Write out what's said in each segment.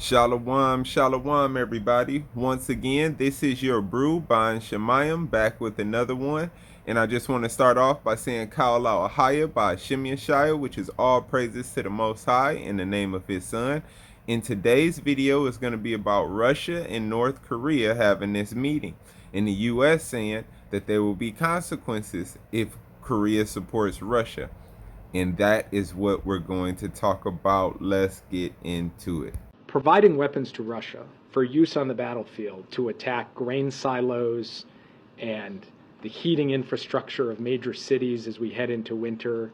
Shalom, shalom, everybody. Once again, this is your brew by Shemayim back with another one. And I just want to start off by saying Kal Ahaya by Shimei Shai, which is all praises to the Most High in the name of his son. In today's video is going to be about Russia and North Korea having this meeting, and the U.S. saying that there will be consequences if Korea supports Russia. And that is what we're going to talk about. Let's get into it. Providing weapons to Russia for use on the battlefield to attack grain silos and the heating infrastructure of major cities as we head into winter,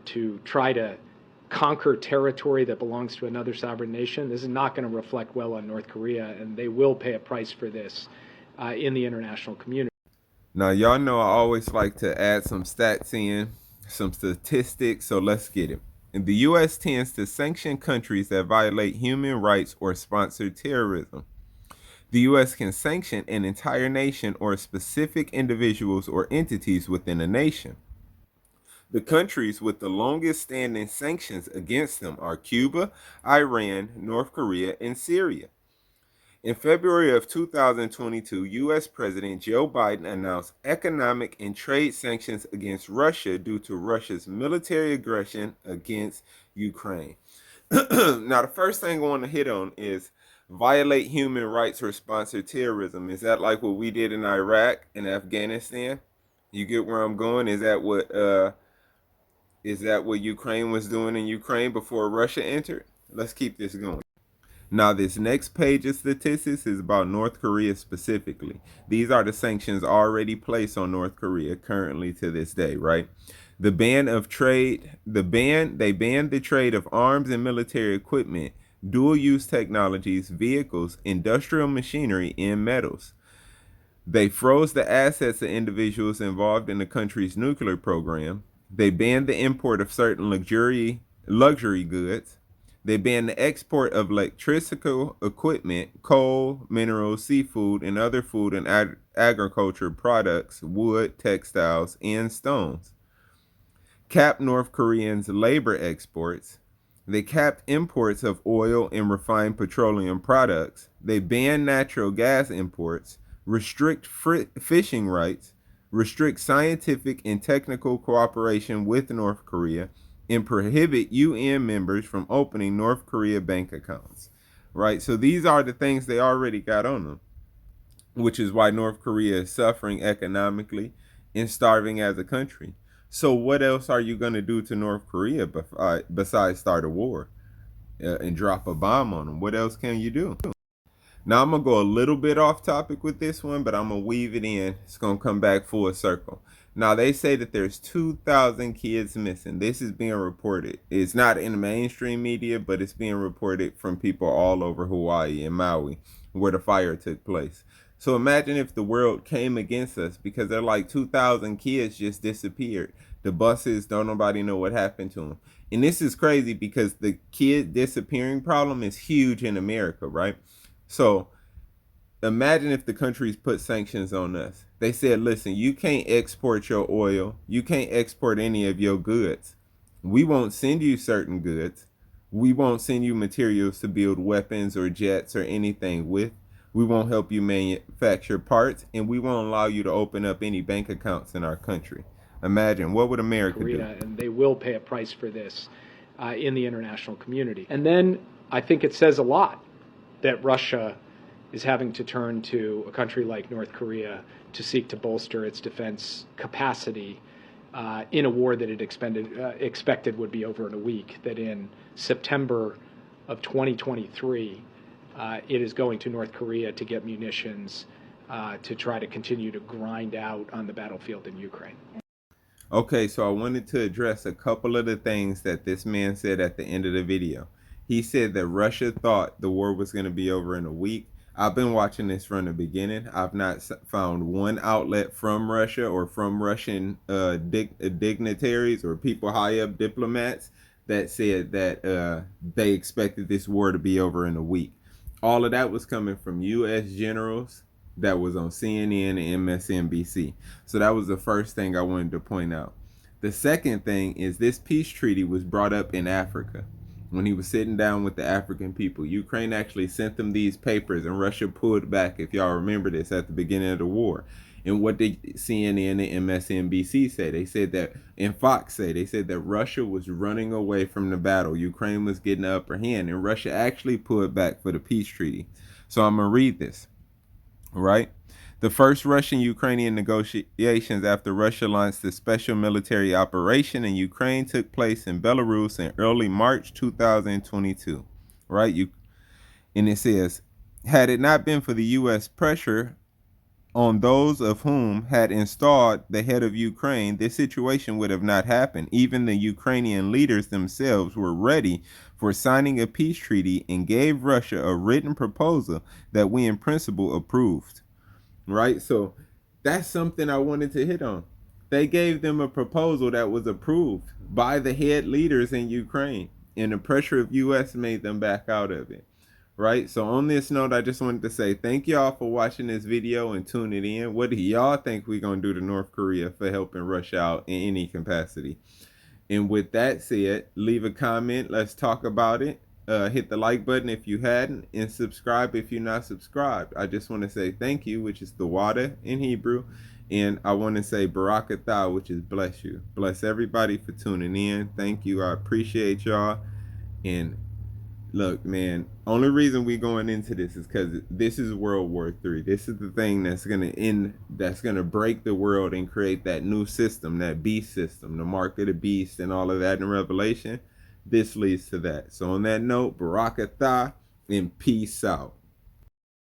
to try to conquer territory that belongs to another sovereign nation. This is not going to reflect well on North Korea, and they will pay a price for this in the international community. Now, y'all know I always like to add some stats in, some statistics, so let's get it. And the U.S. tends to sanction countries that violate human rights or sponsor terrorism. The U.S. can sanction an entire nation or specific individuals or entities within a nation. The countries with the longest standing sanctions against them are Cuba, Iran, North Korea, and Syria. In February of 2022, U.S. President Joe Biden announced economic and trade sanctions against Russia due to Russia's military aggression against Ukraine. Now, the first thing I want to hit on is violate human rights or sponsor terrorism. Is that like what we did in Iraq and Afghanistan? You get where I'm going? Is that what Ukraine was doing in Ukraine before Russia entered? Let's keep this going. Now, this next page of statistics is about North Korea specifically. These are the sanctions already placed on North Korea currently to this day, right? They banned the trade of arms and military equipment, dual-use technologies, vehicles, industrial machinery, and metals. They froze the assets of individuals involved in the country's nuclear program. They banned the import of certain luxury goods. They banned the export of electrical equipment, coal, minerals, seafood, and other food and agriculture products, wood, textiles, and stones. Capped North Koreans' labor exports. They capped imports of oil and refined petroleum products. They banned natural gas imports, restrict fishing rights, restrict scientific and technical cooperation with North Korea, and prohibit UN members from opening North Korea bank accounts, right? So these are the things they already got on them, which is why North Korea is suffering economically and starving as a country. So what else are you going to do to North Korea besides start a war and drop a bomb on them? What else can you do? Now, I'm going to go a little bit off topic with this one, but I'm going to weave it in. It's going to come back full circle. Now, they say that there's 2,000 kids missing. This is being reported. It's not in the mainstream media, but it's being reported from people all over Hawaii and Maui, where the fire took place. So imagine if the world came against us, because they're like 2,000 kids just disappeared. The buses, don't nobody know what happened to them. And this is crazy because the kid disappearing problem is huge in America, right? So imagine if the countries put sanctions on us. They said, listen, you can't export your oil. You can't export any of your goods. We won't send you certain goods. We won't send you materials to build weapons or jets or anything with. We won't help you manufacture parts, and we won't allow you to open up any bank accounts in our country. Imagine, what would America do? And they will pay a price for this in the international community. And then I think it says a lot that Russia is having to turn to a country like North Korea to seek to bolster its defense capacity in a war that it expected would be over in a week, that in September of 2023, it is going to North Korea to get munitions to try to continue to grind out on the battlefield in Ukraine. Okay, so I wanted to address a couple of the things that this man said at the end of the video. He said that Russia thought the war was going to be over in a week. I've been watching this from the beginning. I've not found one outlet from Russia or from Russian dignitaries or people high up diplomats that said that they expected this war to be over in a week. All of that was coming from U.S. generals that was on CNN and MSNBC. So that was the first thing I wanted to point out. The second thing is this peace treaty was brought up in Africa. when he was sitting down with the African people. Ukraine actually sent them these papers, and Russia pulled back, if y'all remember this, at the beginning of the war. And what did CNN and MSNBC say? They said that, and Fox say, they said that Russia was running away from the battle. Ukraine was getting the upper hand, and Russia actually pulled back for the peace treaty. So I'm going to read this, right? The first Russian-Ukrainian negotiations after Russia launched the special military operation in Ukraine took place in Belarus in early March 2022, right? And it says, had it not been for the U.S. pressure on those of whom had installed the head of Ukraine, this situation would have not happened. Even the Ukrainian leaders themselves were ready for signing a peace treaty and gave Russia a written proposal that we in principle approved. Right? So that's something I wanted to hit on. They gave them a proposal that was approved by the head leaders in Ukraine, and the pressure of US made them back out of it. Right? So on this note, I just wanted to say thank y'all for watching this video and tuning in. What do y'all think we're going to do to North Korea for helping Russia out in any capacity? And with that said, leave a comment. Let's talk about it. Hit the like button if you hadn't, and subscribe if you're not subscribed. I just want to say thank you, which is the water in Hebrew. And I want to say Barakatah, which is bless you. Bless everybody for tuning in. Thank you. I appreciate y'all. And look, man, only reason we going into this is because this is World War III. This is the thing that's gonna end, that's gonna break the world and create that new system, that beast system, the mark of the beast, and all of that in Revelation. This leads to that. So on that note, Barakatah and peace out.